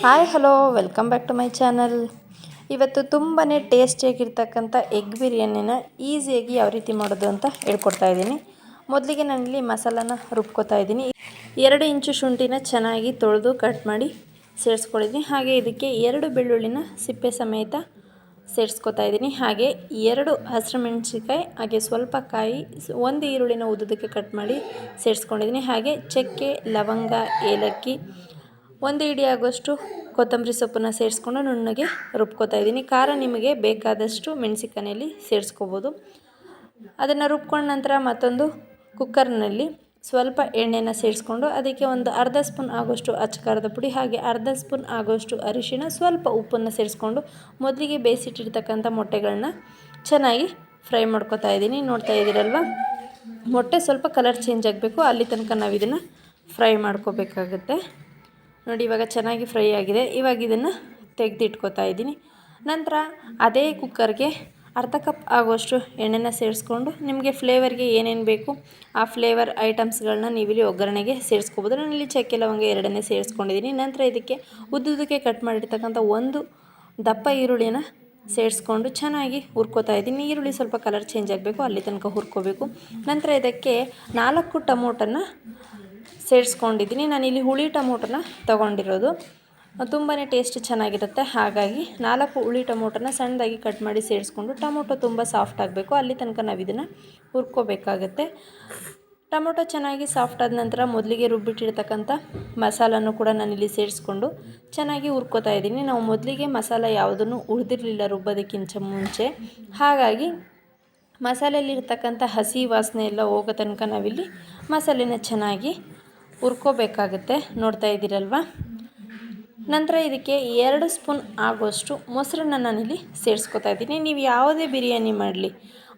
Hi hello welcome back to my channel. ಇವತ್ತು ತುಂಬಾ ಟೇಸ್ಟಿಯಾಗಿರ್ತಕ್ಕಂಥ egg ಬಿರಿಯಾನಿನ ಈಸಿಯಾಗಿ ಯಾವ ರೀತಿ ಮಾಡೋದು ಅಂತ ಹೇಳ್ಕೊಡ್ತಾ ಇದ್ದೀನಿ. ಮೊದಲಿಗೆ ನಾನಿಲ್ಲಿ ಮಸಾಲಾನ ರುಬ್ಕೋತಾ ಇದ್ದೀನಿ. 2 ಇಂಚು ಶುಂಠಿನ ಚೆನ್ನಾಗಿ ತೊಳೆದು ಕಟ್ ಮಾಡಿ ಸೇರಿಸ್ಕೊಂಡಿದ್ದೀನಿ. ಹಾಗೆ ಇದಕ್ಕೆ 2 ಬೆಳ್ಳುಳ್ಳಿನ ಸಿಪ್ಪೆ ಸಮೇತ ಸೇರಿಸ್ಕೊತಾ ಇದ್ದೀನಿ. ಹಾಗೆ 2 ಹಸಿರುಮೆಣಸಿನಕಾಯಿ, ಹಾಗೆ ಸ್ವಲ್ಪ ಕಾಯಿ, 1 ಈರುಳ್ಳಿನ ಉದ್ದಕ್ಕೆ ಕಟ್ ಮಾಡಿ ಸೇರಿಸ್ಕೊಂಡಿದ್ದೀನಿ. ಹಾಗೆ ಚಕ್ಕೆ, ಲವಂಗ, ಏಲಕ್ಕಿ, 1 ಹಿಡಿ ಆಗೋಷ್ಟು ಕೊತ್ತಂಬರಿ ಸೊಪ್ಪನ್ನು ಸೇರಿಸ್ಕೊಂಡು ನುಣ್ಣಗೆ ರುಬ್ಕೋತಾ ಇದ್ದೀನಿ. ಖಾರ ನಿಮಗೆ ಬೇಕಾದಷ್ಟು ಮೆಣಸಿನಕಾಯಲ್ಲಿ ಸೇರಿಸ್ಕೋಬೋದು. ಅದನ್ನು ರುಬ್ಕೊಂಡ ನಂತರ ಮತ್ತೊಂದು ಕುಕ್ಕರ್ನಲ್ಲಿ ಸ್ವಲ್ಪ ಎಣ್ಣೆನ ಸೇರಿಸ್ಕೊಂಡು ಅದಕ್ಕೆ ಒಂದು ಅರ್ಧ ಸ್ಪೂನ್ ಆಗೋಷ್ಟು ಅಚ್ಚಕಾರದ ಪುಡಿ, ಹಾಗೆ ಅರ್ಧ ಸ್ಪೂನ್ ಆಗೋಷ್ಟು ಅರಿಶಿಣ, ಸ್ವಲ್ಪ ಉಪ್ಪನ್ನು ಸೇರಿಸ್ಕೊಂಡು ಮೊದಲಿಗೆ ಬೇಯಿಸಿಟ್ಟಿರ್ತಕ್ಕಂಥ ಮೊಟ್ಟೆಗಳನ್ನ ಚೆನ್ನಾಗಿ ಫ್ರೈ ಮಾಡ್ಕೊತಾ ಇದ್ದೀನಿ. ನೋಡ್ತಾ ಇದ್ದೀರಲ್ವ, ಮೊಟ್ಟೆ ಸ್ವಲ್ಪ ಕಲರ್ ಚೇಂಜ್ ಆಗಬೇಕು, ಅಲ್ಲಿ ತನಕ ನಾವು ಇದನ್ನು ಫ್ರೈ ಮಾಡ್ಕೋಬೇಕಾಗುತ್ತೆ. ನೋಡಿ, ಇವಾಗ ಚೆನ್ನಾಗಿ ಫ್ರೈ ಆಗಿದೆ. ಇವಾಗ ಇದನ್ನು ತೆಗೆದಿಟ್ಕೋತಾ ಇದ್ದೀನಿ. ನಂತರ ಅದೇ ಕುಕ್ಕರ್ಗೆ ಅರ್ಧ ಕಪ್ ಆಗೋಷ್ಟು ಎಣ್ಣೆನ ಸೇರಿಸ್ಕೊಂಡು ನಿಮಗೆ ಫ್ಲೇವರ್ಗೆ ಏನೇನು ಬೇಕು ಆ ಫ್ಲೇವರ್ ಐಟಮ್ಸ್ಗಳನ್ನ ನೀವಿಲ್ಲಿ ಒಗ್ಗರಣೆಗೆ ಸೇರಿಸ್ಕೋಬೋದು. ನಾನಿಲ್ಲಿ ಚಕ್ಕೆ ಲವಂಗ 2 ಸೇರಿಸ್ಕೊಂಡಿದ್ದೀನಿ. ನಂತರ ಇದಕ್ಕೆ ಉದ್ದುದಕ್ಕೆ ಕಟ್ ಮಾಡಿರ್ತಕ್ಕಂಥ 1 ದಪ್ಪ ಈರುಳ್ಳಿನ ಸೇರಿಸ್ಕೊಂಡು ಚೆನ್ನಾಗಿ ಹುರ್ಕೋತಾ ಇದ್ದೀನಿ. ಈರುಳ್ಳಿ ಸ್ವಲ್ಪ ಕಲರ್ ಚೇಂಜ್ ಆಗಬೇಕು, ಅಲ್ಲಿ ತನಕ ಹುರ್ಕೋಬೇಕು. ನಂತರ ಇದಕ್ಕೆ 4 ಟೊಮೊಟೊನ ಸೇರಿಸ್ಕೊಂಡಿದ್ದೀನಿ. ನಾನಿಲ್ಲಿ ಹುಳಿ ಟೊಮೊಟೊನ ತೊಗೊಂಡಿರೋದು, ತುಂಬಾ ಟೇಸ್ಟ್ ಚೆನ್ನಾಗಿರುತ್ತೆ. ಹಾಗಾಗಿ 4 ಹುಳಿ ಟೊಮೊಟೊನ ಸಣ್ಣದಾಗಿ ಕಟ್ ಮಾಡಿ ಸೇರಿಸ್ಕೊಂಡು, ಟೊಮೊಟೊ ತುಂಬ ಸಾಫ್ಟ್ ಆಗಬೇಕು, ಅಲ್ಲಿ ತನಕ ನಾವು ಇದನ್ನು ಹುರ್ಕೋಬೇಕಾಗತ್ತೆ. ಟೊಮೊಟೊ ಚೆನ್ನಾಗಿ ಸಾಫ್ಟ್ ಆದ ನಂತರ ಮೊದಲಿಗೆ ರುಬ್ಬಿಟ್ಟಿರ್ತಕ್ಕಂಥ ಮಸಾಲನ್ನು ಕೂಡ ನಾನಿಲ್ಲಿ ಸೇರಿಸ್ಕೊಂಡು ಚೆನ್ನಾಗಿ ಹುರ್ಕೋತಾ ಇದ್ದೀನಿ. ನಾವು ಮೊದಲಿಗೆ ಮಸಾಲ ಯಾವುದನ್ನು ಹುರಿದಿರಲಿಲ್ಲ ರುಬ್ಬೋದಕ್ಕಿಂತ ಮುಂಚೆ. ಹಾಗಾಗಿ ಮಸಾಲೆಯಲ್ಲಿರ್ತಕ್ಕಂಥ ಹಸಿ ವಾಸನೆ ಎಲ್ಲ ಹೋಗೋ ತನಕ ನಾವಿಲ್ಲಿ ಮಸಾಲೆನ ಚೆನ್ನಾಗಿ ಹುರ್ಕೋಬೇಕಾಗುತ್ತೆ. ನೋಡ್ತಾ ಇದ್ದೀರಲ್ವ. ನಂತರ ಇದಕ್ಕೆ 2 ಸ್ಪೂನ್ ಆಗೋಷ್ಟು ಮೊಸರನ್ನ ನಾನಿಲ್ಲಿ ಸೇರಿಸ್ಕೊತಾ ಇದ್ದೀನಿ. ನೀವು ಯಾವುದೇ ಬಿರಿಯಾನಿ ಮಾಡಲಿ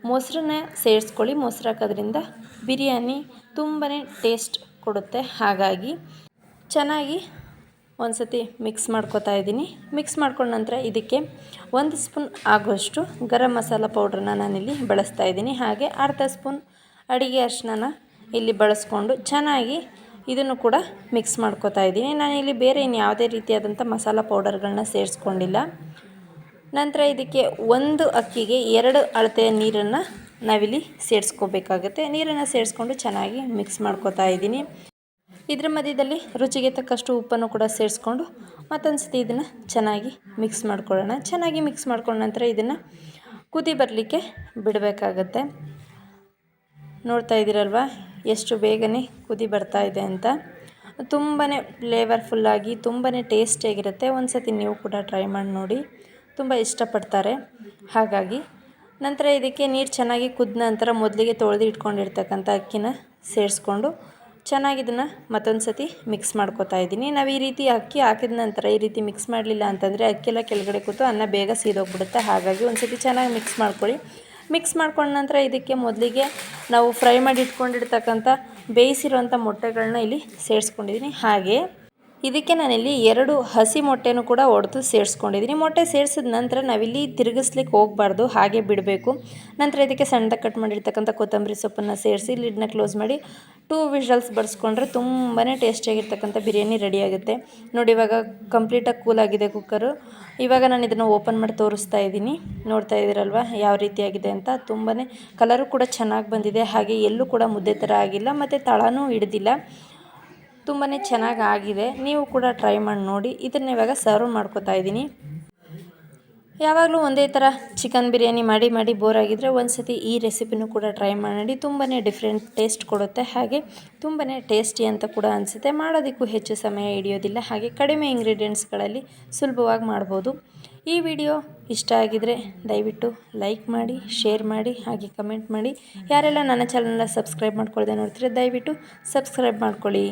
ಮೊಸರನ್ನ ಸೇರಿಸ್ಕೊಳ್ಳಿ. ಮೊಸರು ಹಾಕೋದ್ರಿಂದ ಬಿರಿಯಾನಿ ತುಂಬಾ ಟೇಸ್ಟ್ ಕೊಡುತ್ತೆ. ಹಾಗಾಗಿ ಚೆನ್ನಾಗಿ ಒಂದು ಸತಿ ಮಿಕ್ಸ್ ಮಾಡ್ಕೊತಾ ಇದ್ದೀನಿ. ಮಿಕ್ಸ್ ಮಾಡ್ಕೊಂಡ ನಂತರ ಇದಕ್ಕೆ 1 ಸ್ಪೂನ್ ಆಗೋಷ್ಟು ಗರಂ ಮಸಾಲ ಪೌಡ್ರನ್ನ ನಾನಿಲ್ಲಿ ಬಳಸ್ತಾ ಇದ್ದೀನಿ. ಹಾಗೆ ಅರ್ಧ ಸ್ಪೂನ್ ಅಡುಗೆ ಅರಿಶಿನ ಇಲ್ಲಿ ಬಳಸ್ಕೊಂಡು ಚೆನ್ನಾಗಿ ಇದನ್ನು ಕೂಡ ಮಿಕ್ಸ್ ಮಾಡ್ಕೊತಾ ಇದ್ದೀನಿ. ನಾನಿಲ್ಲಿ ಬೇರೆ ಯಾವುದೇ ರೀತಿಯಾದಂಥ ಮಸಾಲ ಪೌಡರ್ಗಳನ್ನ ಸೇರಿಸ್ಕೊಂಡಿಲ್ಲ. ನಂತರ ಇದಕ್ಕೆ 1 ಅಕ್ಕಿಗೆ 2 ಅಳತೆಯ ನೀರನ್ನು ನಾವಿಲ್ಲಿ ಸೇರಿಸ್ಕೋಬೇಕಾಗುತ್ತೆ. ನೀರನ್ನು ಸೇರಿಸ್ಕೊಂಡು ಚೆನ್ನಾಗಿ ಮಿಕ್ಸ್ ಮಾಡ್ಕೊತಾ ಇದ್ದೀನಿ. ಇದರ ಮಧ್ಯದಲ್ಲಿ ರುಚಿಗೆ ತಕ್ಕಷ್ಟು ಉಪ್ಪನ್ನು ಕೂಡ ಸೇರಿಸ್ಕೊಂಡು ಮತ್ತೊಂದು ಸತಿ ಇದನ್ನು ಚೆನ್ನಾಗಿ ಮಿಕ್ಸ್ ಮಾಡ್ಕೊಳ್ಳೋಣ. ಚೆನ್ನಾಗಿ ಮಿಕ್ಸ್ ಮಾಡ್ಕೊಂಡ ನಂತರ ಇದನ್ನು ಕುದಿ ಬರಲಿಕ್ಕೆ ಬಿಡಬೇಕಾಗತ್ತೆ. ನೋಡ್ತಾ ಇದ್ದೀರಲ್ವ ಎಷ್ಟು ಬೇಗನೆ ಕುದಿ ಬರ್ತಾ ಇದೆ ಅಂತ. ತುಂಬಾ ಫ್ಲೇವರ್ಫುಲ್ಲಾಗಿ ತುಂಬಾ ಟೇಸ್ಟಿಯಾಗಿರುತ್ತೆ. ಒಂದು ಸತಿ ನೀವು ಕೂಡ ಟ್ರೈ ಮಾಡಿ ನೋಡಿ, ತುಂಬ ಇಷ್ಟಪಡ್ತಾರೆ. ಹಾಗಾಗಿ ನಂತರ ಇದಕ್ಕೆ ನೀರು ಚೆನ್ನಾಗಿ ಕುದ್ದ ನಂತರ ಮೊದಲಿಗೆ ತೊಳೆದು ಇಟ್ಕೊಂಡಿರ್ತಕ್ಕಂಥ ಅಕ್ಕಿನ ಸೇರಿಸ್ಕೊಂಡು ಚೆನ್ನಾಗಿ ಇದನ್ನು ಮತ್ತೊಂದು ಸತಿ ಮಿಕ್ಸ್ ಮಾಡ್ಕೊತಾ ಇದ್ದೀನಿ. ನಾವು ಈ ರೀತಿ ಅಕ್ಕಿ ಹಾಕಿದ ನಂತರ ಈ ರೀತಿ ಮಿಕ್ಸ್ ಮಾಡಲಿಲ್ಲ ಅಂತಂದರೆ ಅಕ್ಕಿಯೆಲ್ಲ ಕೆಳಗಡೆ ಕೂತು ಅನ್ನ ಬೇಗ ಸೀದೋಗ್ಬಿಡುತ್ತೆ. ಹಾಗಾಗಿ ಒಂದು ಸತಿ ಚೆನ್ನಾಗಿ ಮಿಕ್ಸ್ ಮಾಡ್ಕೊಳ್ಳಿ. ಮಿಕ್ಸ್ ಮಾಡ್ಕೊಂಡ ನಂತರ ಇದಕ್ಕೆ ಮೊದಲಿಗೆ ನಾವು ಫ್ರೈ ಮಾಡಿ ಇಟ್ಕೊಂಡಿರ್ತಕ್ಕಂಥ ಬೇಯಿಸಿರುವಂಥ ಮೊಟ್ಟೆಗಳನ್ನ ಇಲ್ಲಿ ಸೇರಿಸ್ಕೊಂಡಿದ್ದೀನಿ. ಹಾಗೆ ಇದಕ್ಕೆ ನಾನಿಲ್ಲಿ 2 ಹಸಿ ಮೊಟ್ಟೆನೂ ಕೂಡ ಒಡೆದು ಸೇರಿಸ್ಕೊಂಡಿದ್ದೀನಿ. ಮೊಟ್ಟೆ ಸೇರಿಸಿದ ನಂತರ ನಾವಿಲ್ಲಿ ತಿರುಗಿಸ್ಲಿಕ್ಕೆ ಹೋಗಬಾರ್ದು, ಹಾಗೆ ಬಿಡಬೇಕು. ನಂತರ ಇದಕ್ಕೆ ಸಣ್ಣದಾಗಿ ಕಟ್ ಮಾಡಿರ್ತಕ್ಕಂಥ ಕೊತ್ತಂಬರಿ ಸೊಪ್ಪನ್ನು ಸೇರಿಸಿ ಲಿಡ್ನ ಕ್ಲೋಸ್ ಮಾಡಿ 2 ವಿಷಲ್ಸ್ ಬಡಿಸ್ಕೊಂಡ್ರೆ ತುಂಬಾ ಟೇಸ್ಟಿಯಾಗಿರ್ತಕ್ಕಂಥ ಬಿರಿಯಾನಿ ರೆಡಿ ಆಗುತ್ತೆ. ನೋಡಿ, ಇವಾಗ ಕಂಪ್ಲೀಟಾಗಿ ಕೂಲಾಗಿದೆ ಕುಕ್ಕರು. ಇವಾಗ ನಾನು ಇದನ್ನು ಓಪನ್ ಮಾಡಿ ತೋರಿಸ್ತಾ ಇದ್ದೀನಿ. ನೋಡ್ತಾ ಇದ್ದೀರಲ್ವ ಯಾವ ರೀತಿಯಾಗಿದೆ ಅಂತ. ತುಂಬಾ ಕಲರು ಕೂಡ ಚೆನ್ನಾಗಿ ಬಂದಿದೆ. ಹಾಗೆ ಎಲ್ಲೂ ಕೂಡ ಮುದ್ದೆ ಥರ ಆಗಿಲ್ಲ ಮತ್ತು ತಳನೂ ಹಿಡ್ದಿಲ್ಲ. ತುಂಬಾ ಚೆನ್ನಾಗಿ ಆಗಿದೆ. ನೀವು ಕೂಡ ಟ್ರೈ ಮಾಡಿ ನೋಡಿ. ಇದನ್ನು ಇವಾಗ ಸರ್ವ್ ಮಾಡ್ಕೊತಾ ಇದ್ದೀನಿ. ಯಾವಾಗಲೂ ಒಂದೇ ಥರ ಚಿಕನ್ ಬಿರಿಯಾನಿ ಮಾಡಿ ಬೋರ್ ಆಗಿದ್ದರೆ ಒಂದು ಸತಿ ಈ ರೆಸಿಪಿನೂ ಕೂಡ ಟ್ರೈ ಮಾಡಿ. ತುಂಬಾ ಡಿಫ್ರೆಂಟ್ ಟೇಸ್ಟ್ ಕೊಡುತ್ತೆ. ಹಾಗೆ ತುಂಬಾ ಟೇಸ್ಟಿ ಅಂತ ಕೂಡ ಅನಿಸುತ್ತೆ. ಮಾಡೋದಕ್ಕೂ ಹೆಚ್ಚು ಸಮಯ ಹಿಡಿಯೋದಿಲ್ಲ. ಹಾಗೆ ಕಡಿಮೆ ಇಂಗ್ರೀಡಿಯೆಂಟ್ಸ್ಗಳಲ್ಲಿ ಸುಲಭವಾಗಿ ಮಾಡ್ಬೋದು. ಈ ವಿಡಿಯೋ ಇಷ್ಟ ಆಗಿದರೆ ದಯವಿಟ್ಟು ಲೈಕ್ ಮಾಡಿ, ಶೇರ್ ಮಾಡಿ, ಹಾಗೆ ಕಮೆಂಟ್ ಮಾಡಿ. ಯಾರೆಲ್ಲ ನನ್ನ ಚಾನಲ್ನ ಸಬ್ಸ್ಕ್ರೈಬ್ ಮಾಡ್ಕೊಳ್ಳದೆ ನೋಡ್ತೀರಾ ದಯವಿಟ್ಟು ಸಬ್ಸ್ಕ್ರೈಬ್ ಮಾಡ್ಕೊಳ್ಳಿ.